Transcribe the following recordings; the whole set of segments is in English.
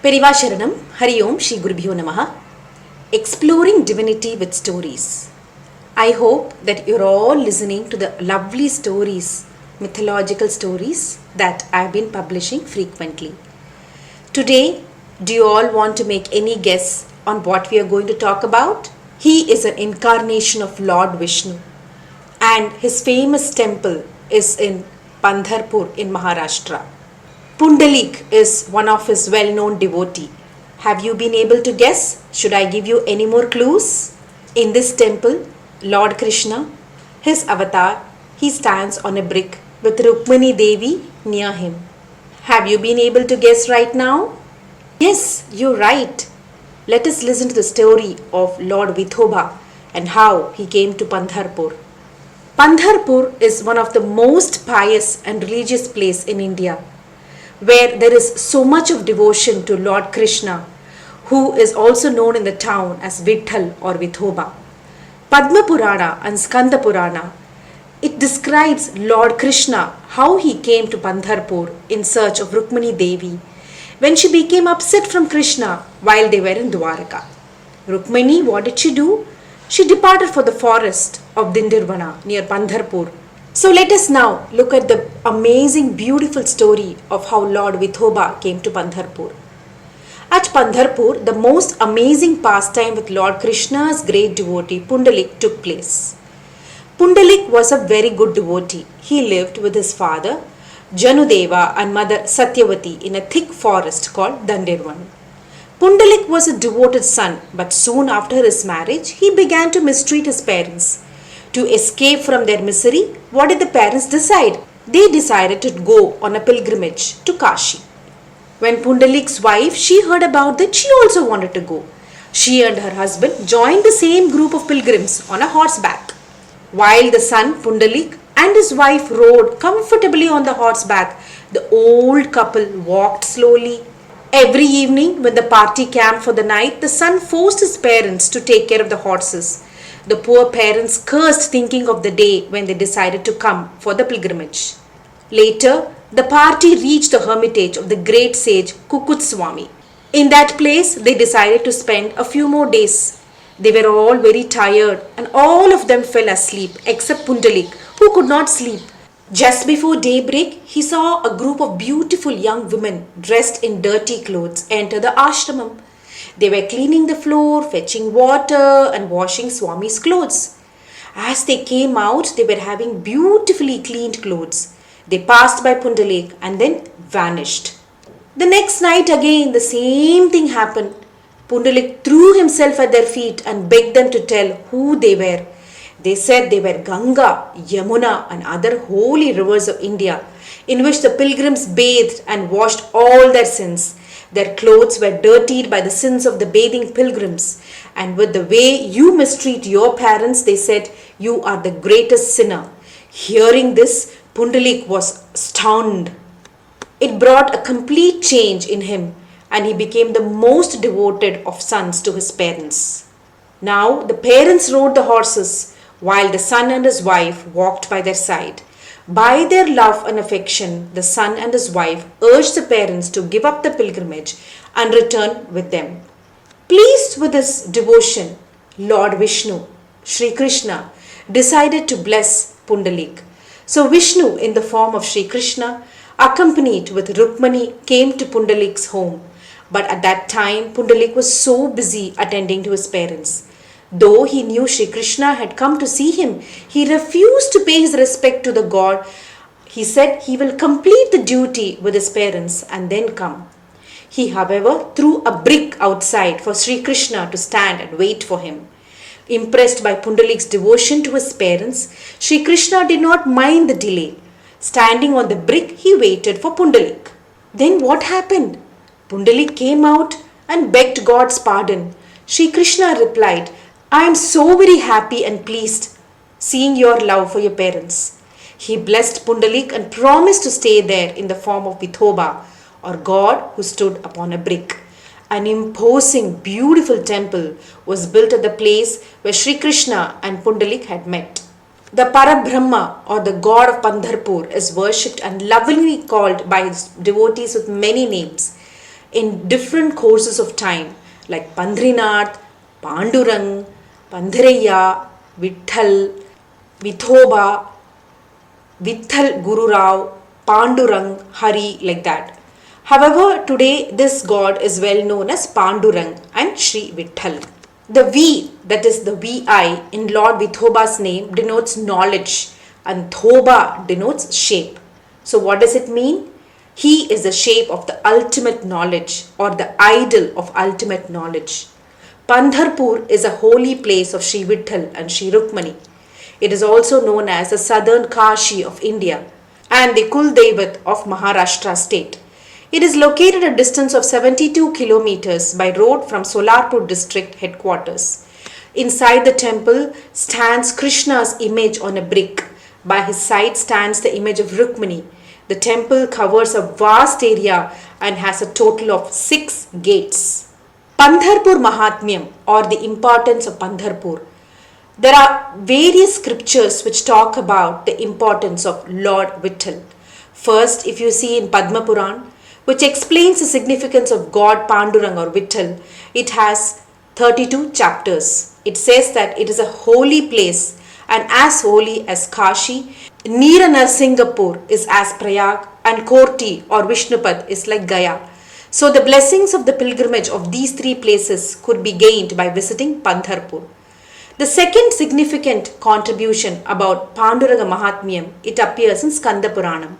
Perivasharanam, Hari Om, Shri Gurubhyo Namaha. Exploring divinity with stories. I hope that you're all listening to the lovely stories, mythological stories that I've been publishing frequently. Today, do you all want to make any guess on what we are going to talk about? He is an incarnation of Lord Vishnu, and his famous temple is in Pandharpur in Maharashtra. Pundalik is one of his well-known devotee. Have you been able to guess? Should I give you any more clues? In this temple, Lord Krishna, his avatar, he stands on a brick with Rukmani Devi near him. Have you been able to guess right now? Yes, you're right. Let us listen to the story of Lord Vithoba and how he came to Pandharpur. Pandharpur is one of the most pious and religious place in India, where there is so much of devotion to Lord Krishna, who is also known in the town as Vitthal or Vithoba. Padma Purana and Skanda Purana, it describes Lord Krishna how he came to Pandharpur in search of Rukmani Devi when she became upset from Krishna while they were in Dwaraka. Rukmani, what did she do? She departed for the forest of Dindirvana near Pandharpur. So let us now look at the amazing, beautiful story of how Lord Vithoba came to Pandharpur. At Pandharpur, the most amazing pastime with Lord Krishna's great devotee Pundalik took place. Pundalik was a very good devotee. He lived with his father Janudeva and mother Satyavati in a thick forest called Dandirvan. Pundalik was a devoted son, but soon after his marriage, he began to mistreat his parents. To escape from their misery, what did the parents decide? They decided to go on a pilgrimage to Kashi. When Pundalik's wife she heard about that, she also wanted to go. She and her husband joined the same group of pilgrims on a horseback. While the son Pundalik and his wife rode comfortably on the horseback, the old couple walked slowly. Every evening when the party camped for the night, the son forced his parents to take care of the horses. The poor parents cursed thinking of the day when they decided to come for the pilgrimage. Later, the party reached the hermitage of the great sage Kukutswami. In that place, they decided to spend a few more days. They were all very tired and all of them fell asleep except Pundalik, who could not sleep. Just before daybreak, he saw a group of beautiful young women dressed in dirty clothes enter the ashramam. They were cleaning the floor, fetching water and washing Swami's clothes. As they came out, they were having beautifully cleaned clothes. They passed by Pundalik and then vanished. The next night again the same thing happened. Pundalik threw himself at their feet and begged them to tell who they were. They said they were Ganga, Yamuna and other holy rivers of India, in which the pilgrims bathed and washed all their sins. Their clothes were dirtied by the sins of the bathing pilgrims, and with the way you mistreat your parents, they said, you are the greatest sinner. Hearing this, Pundalik was stunned. It brought a complete change in him, and he became the most devoted of sons to his parents. Now the parents rode the horses, while the son and his wife walked by their side. By their love and affection, the son and his wife urged the parents to give up the pilgrimage and return with them. Pleased with his devotion, Lord Vishnu, Sri Krishna, decided to bless Pundalik. So Vishnu, in the form of Sri Krishna, accompanied with Rukmani, came to Pundalik's home. But at that time, Pundalik was so busy attending to his parents. Though he knew Sri Krishna had come to see him, he refused to pay his respect to the god. He said he will complete the duty with his parents and then come. He, however, threw a brick outside for Sri Krishna to stand and wait for him. Impressed by Pundalik's devotion to his parents, Sri Krishna did not mind the delay. Standing on the brick, he waited for Pundalik. Then what happened? Pundalik came out and begged God's pardon. Sri Krishna replied, I am so very happy and pleased seeing your love for your parents. He blessed Pundalik and promised to stay there in the form of Vithoba, or God who stood upon a brick. An imposing, beautiful temple was built at the place where Sri Krishna and Pundalik had met. The Parabrahma, or the god of Pandharpur, is worshipped and lovingly called by his devotees with many names. in different courses of time like Pandrinath, Pandurang, Pandharaya, Vitthal, Vithoba, Vitthal Gururao, Pandurang, Hari, like that. However, today this god is well known as Pandurang and Sri Vitthal. The V, that is the VI in Lord Vithoba's name, denotes knowledge and Thoba denotes shape. So, what does it mean? He is the shape of the ultimate knowledge or the idol of ultimate knowledge. Pandharpur is a holy place of Sri Vitthal and Sri Rukmani. It is also known as the southern Kashi of India and the Kuldevat of Maharashtra state. It is located at a distance of 72 kilometers by road from Solarpur district headquarters. Inside the temple stands Krishna's image on a brick. By his side stands the image of Rukmani. The temple covers a vast area and has a total of 6 gates. Pandharpur Mahatmyam, or the importance of Pandharpur. There are various scriptures which talk about the importance of Lord Vitthal. First, if you see in Padma Puran, which explains the significance of God Pandurang or Vitthal, it has 32 chapters. It says that it is a holy place and as holy as Kashi. Neeranarsingapur is as Prayag and Korti or Vishnupad is like Gaya. So the blessings of the pilgrimage of these 3 places could be gained by visiting Pandharpur. The second significant contribution about Panduranga Mahatmyam, it appears in Skanda Puranam.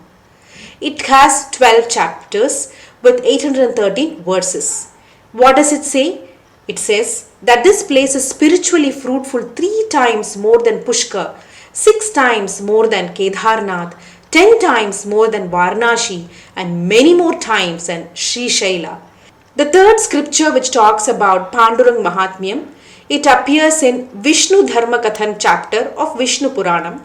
It has 12 chapters with 813 verses. What does it say? It says that this place is spiritually fruitful 3 times more than Pushkar, 6 times more than Kedarnath, 10 times more than Varnashi, and many more times than Sri Shaila. The third scripture which talks about Pandurang Mahatmyam, it appears in Vishnu Dharma Kathan chapter of Vishnu Puranam.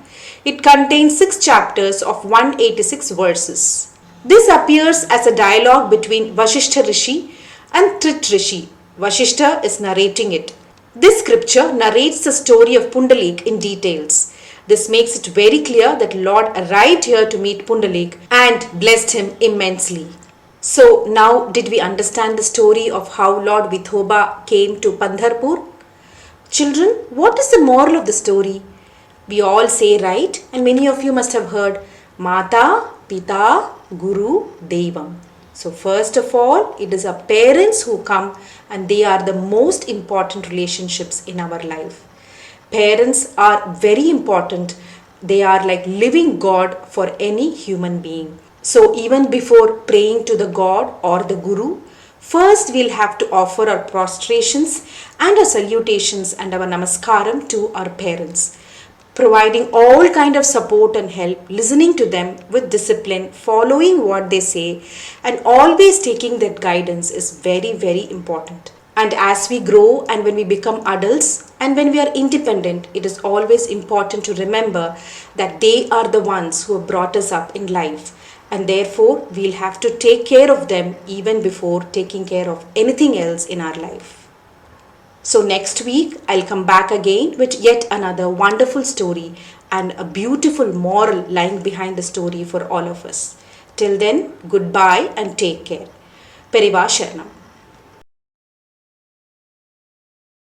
It contains 6 chapters of 186 verses. This appears as a dialogue between Vasishtha Rishi and Trit Rishi. Vasishtha is narrating it. This scripture narrates the story of Pundalik in details. This makes it very clear that Lord arrived here to meet Pundalik and blessed him immensely. So now did we understand the story of how Lord Vithoba came to Pandharpur? Children, what is the moral of the story? We all say right, and many of you must have heard Mata, Pita, Guru, Devam. So first of all, it is our parents who come and they are the most important relationships in our life. Parents are very important. They are like living God for any human being. So even before praying to the God or the Guru, first we'll have to offer our prostrations and our salutations and our namaskaram to our parents. Providing all kind of support and help, listening to them with discipline, following what they say, and always taking that guidance is very, very important. And as we grow and when we become adults and when we are independent, it is always important to remember that they are the ones who have brought us up in life. And therefore, we'll have to take care of them even before taking care of anything else in our life. So next week, I'll come back again with yet another wonderful story and a beautiful moral lying behind the story for all of us. Till then, goodbye and take care. Periva Sharanam.